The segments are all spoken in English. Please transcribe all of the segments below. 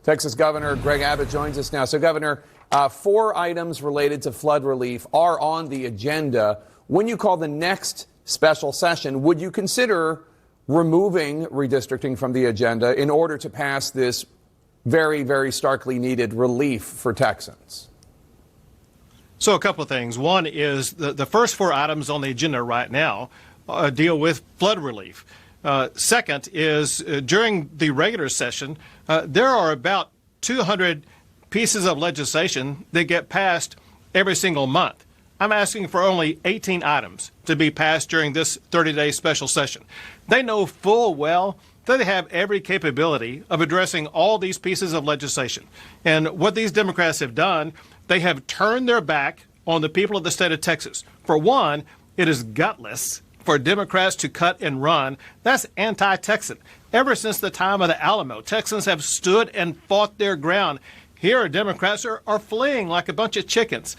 Texas Governor Greg Abbott joins us now. So, Governor, 4 items related to flood relief are on the agenda. When you call the next special session, would you consider removing redistricting from the agenda in order to pass this very, very starkly needed relief for Texans? So a couple of things. One is the first 4 items on the agenda right now deal with flood relief. Second is during the regular session, there are about 200 pieces of legislation that get passed every single month. I'm asking for only 18 items to be passed during this 30-day special session. They know full well that they have every capability of addressing all these pieces of legislation. And what these Democrats have done, they have turned their back on the people of the state of Texas. For one, it is gutless for Democrats to cut and run. That's anti-Texan. Ever since the time of the Alamo, Texans have stood and fought their ground. Here, Democrats are fleeing like a bunch of chickens.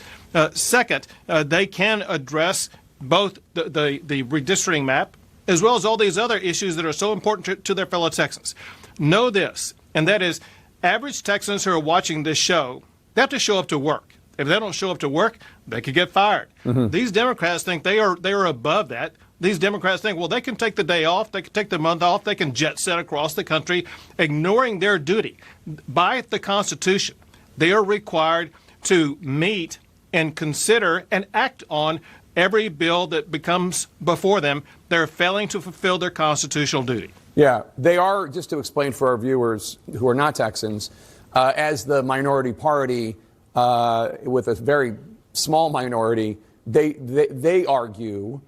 Second, they can address both the redistricting map as well as all these other issues that are so important to their fellow Texans. Know this, and that is average Texans who are watching this show, they have to show up to work. If they don't show up to work, they could get fired. These Democrats think they are above that. These Democrats think, well, they can take the day off, they can take the month off, they can jet set across the country, ignoring their duty. By the Constitution, they are required to meet and consider and act on every bill that becomes before them. They're failing to fulfill their constitutional duty. Yeah, they are, just to explain for our viewers who are not Texans, as the minority party with a very small minority, they argue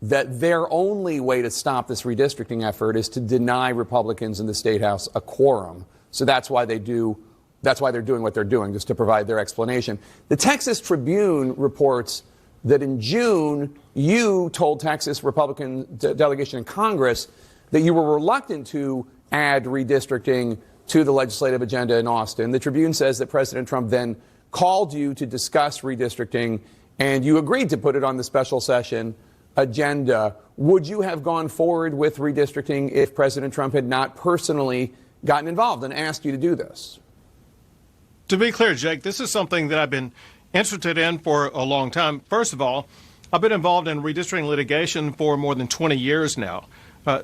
that their only way to stop this redistricting effort is to deny Republicans in the State House a quorum. So that's why they're doing what they're doing, just to provide their explanation. The Texas Tribune reports that in June, you told Texas Republican delegation in Congress that you were reluctant to add redistricting to the legislative agenda in Austin. The Tribune says that President Trump then called you to discuss redistricting, and you agreed to put it on the special session agenda. Would you have gone forward with redistricting if President Trump had not personally gotten involved and asked you to do this? To be clear, Jake, this is something that I've been interested in for a long time. First of all, I've been involved in redistricting litigation for more than 20 years now.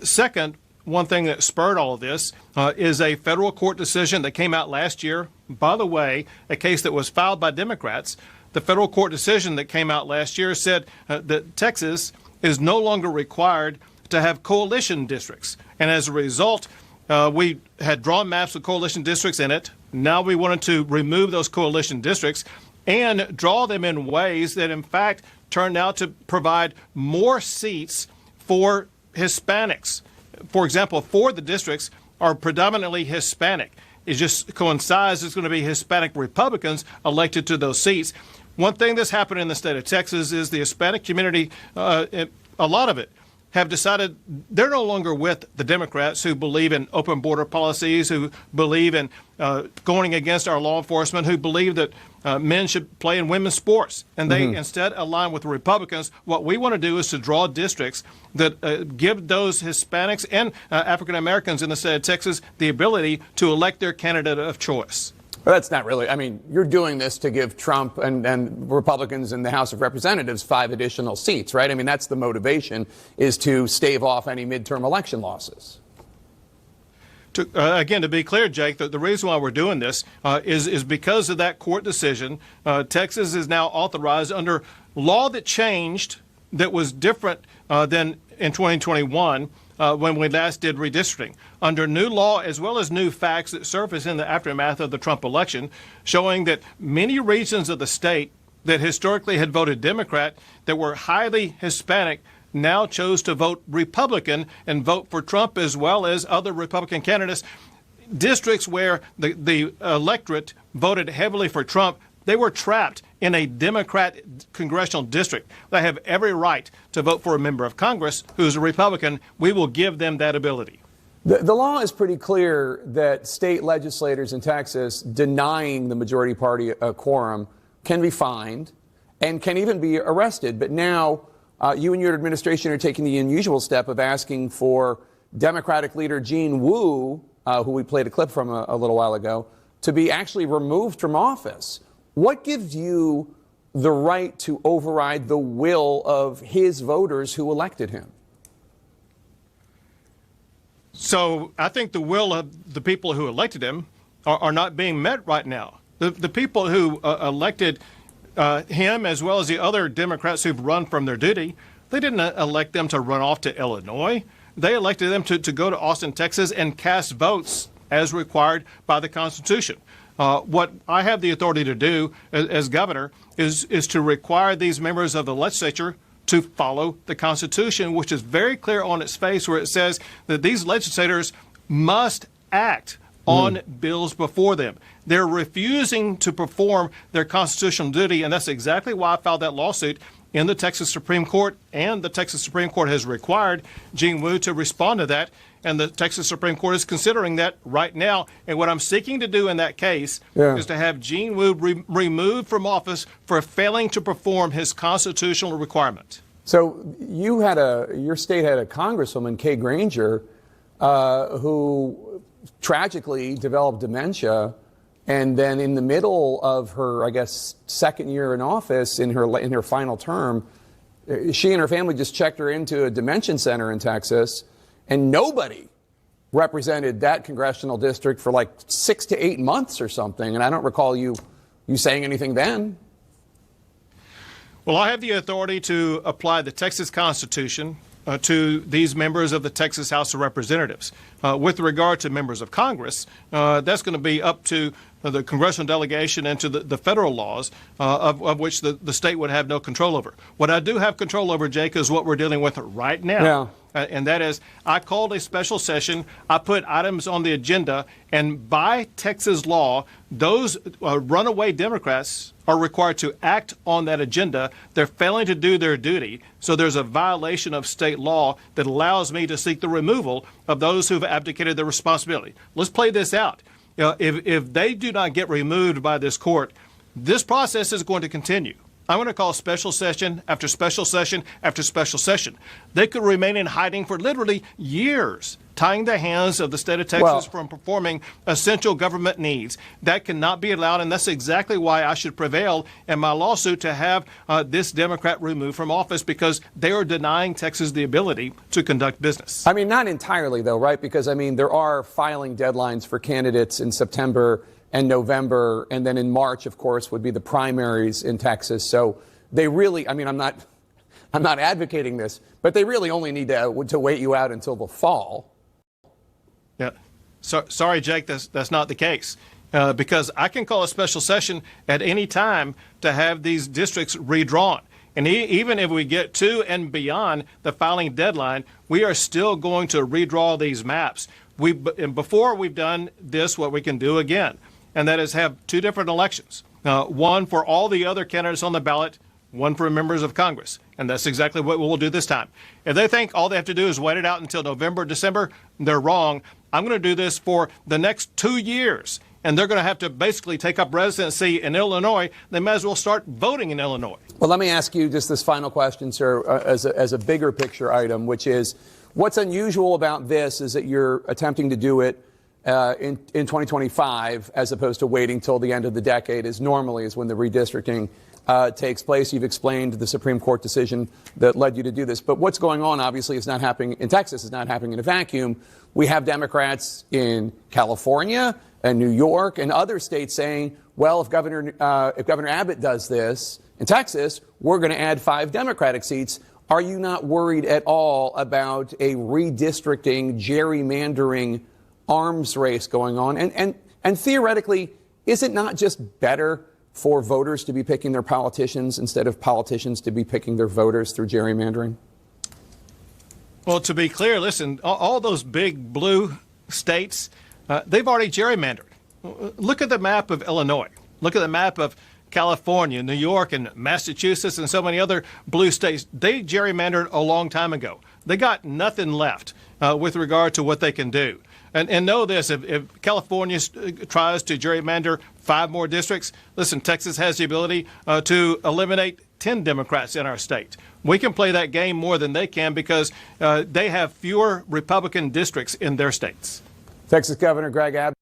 Second, one thing that spurred all of this is a federal court decision that came out last year. By the way, a case that was filed by Democrats. The federal court decision that came out last year said that Texas is no longer required to have coalition districts. And as a result, we had drawn maps with coalition districts in it. Now we wanted to remove those coalition districts and draw them in ways that, in fact, turned out to provide more seats for Hispanics. For example, 4 of the districts are predominantly Hispanic. It just coincides it's going to be Hispanic Republicans elected to those seats. One thing that's happened in the state of Texas is the Hispanic community, a lot of it, have decided they're no longer with the Democrats who believe in open border policies, who believe in going against our law enforcement, who believe that men should play in women's sports. And they instead align with the Republicans. What we want to do is to draw districts that give those Hispanics and African Americans in the state of Texas the ability to elect their candidate of choice. Well, that's not really, I mean, you're doing this to give Trump and Republicans in the House of Representatives 5 additional seats, right? I mean, that's the motivation, is to stave off any midterm election losses. Again, to be clear, Jake, the reason why we're doing this is because of that court decision. Texas is now authorized under law that changed, that was different than in 2021 when we last did redistricting. Under new law, as well as new facts that surfaced in the aftermath of the Trump election, showing that many regions of the state that historically had voted Democrat, that were highly Hispanic, now chose to vote Republican and vote for Trump as well as other Republican candidates. Districts where the electorate voted heavily for Trump, they were trapped in a Democrat congressional district. They have every right to vote for a member of Congress who's a Republican. We will give them that ability. The law is pretty clear that state legislators in Texas denying the majority party a quorum can be fined and can even be arrested. But now you and your administration are taking the unusual step of asking for Democratic leader Jean Wu, who we played a clip from a little while ago, to be actually removed from office. What gives you the right to override the will of his voters who elected him? So I think the will of the people who elected him are not being met right now. The people who elected him, as well as the other Democrats who've run from their duty, they didn't elect them to run off to Illinois. They elected them to go to Austin, Texas, and cast votes as required by the Constitution. What I have the authority to do as governor is to require these members of the legislature to follow the Constitution, which is very clear on its face, where it says that these legislators must act on bills before them. They're refusing to perform their constitutional duty, and that's exactly why I filed that lawsuit in the Texas Supreme Court, and the Texas Supreme Court has required Gene Wu to respond to that, and the Texas Supreme Court is considering that right now. And what I'm seeking to do in that case is to have Gene Wu removed from office for failing to perform his constitutional requirement. So your state had a Congresswoman, Kay Granger, who tragically developed dementia, and then in the middle of her, I guess, second year in office, in her final term, she and her family just checked her into a dementia center in Texas, and nobody represented that congressional district for like 6 to 8 months or something. And I don't recall you saying anything then. Well, I have the authority to apply the Texas Constitution to these members of the Texas House of Representatives. With regard to members of Congress, that's going to be up to the congressional delegation and to the federal laws of which the state would have no control over. What I do have control over, Jake, is what we're dealing with right now. Yeah. And that is, I called a special session, I put items on the agenda, and by Texas law, those runaway Democrats are required to act on that agenda. They're failing to do their duty, so there's a violation of state law that allows me to seek the removal of those who've abdicated their responsibility. Let's play this out. If they do not get removed by this court, this process is going to continue. I'm going to call special session after special session after special session. They could remain in hiding for literally years, tying the hands of the state of Texas from performing essential government needs. That cannot be allowed, and that's exactly why I should prevail in my lawsuit to have this Democrat removed from office, because they are denying Texas the ability to conduct business. I mean, not entirely, though, right? Because, I mean, there are filing deadlines for candidates in September and November, and then in March, of course, would be the primaries in Texas. So they really, I mean, I'm not advocating this, but they really only need to wait you out until the fall. Yeah. Sorry, Jake, that's not the case. Because I can call a special session at any time to have these districts redrawn. And even if we get to and beyond the filing deadline, we are still going to redraw these maps. And before we've done this, what we can do again, and that is have two different elections, one for all the other candidates on the ballot, one for members of Congress. And that's exactly what we'll do this time. If they think all they have to do is wait it out until November, December, they're wrong. I'm going to do this for the next 2 years, and they're going to have to basically take up residency in Illinois. They may as well start voting in Illinois. Well, let me ask you just this final question, sir, as a bigger picture item, which is, what's unusual about this is that you're attempting to do it in 2025, as opposed to waiting till the end of the decade, as normally is when the redistricting takes place. You've explained the Supreme Court decision that led you to do this. But what's going on, obviously, is not happening in Texas, is not happening in a vacuum. We have Democrats in California and New York and other states saying, well, if Governor Abbott does this in Texas, we're going to add 5 Democratic seats. Are you not worried at all about a redistricting, gerrymandering arms race going on? And theoretically, is it not just better for voters to be picking their politicians instead of politicians to be picking their voters through gerrymandering? Well, to be clear, listen, all those big blue states, they've already gerrymandered. Look at the map of Illinois. Look at the map of California, New York, and Massachusetts, and so many other blue states. They gerrymandered a long time ago. They got nothing left with regard to what they can do. And know this, if California tries to gerrymander 5 more districts, listen, Texas has the ability to eliminate 10 Democrats in our state. We can play that game more than they can because they have fewer Republican districts in their states. Texas Governor Greg Abbott.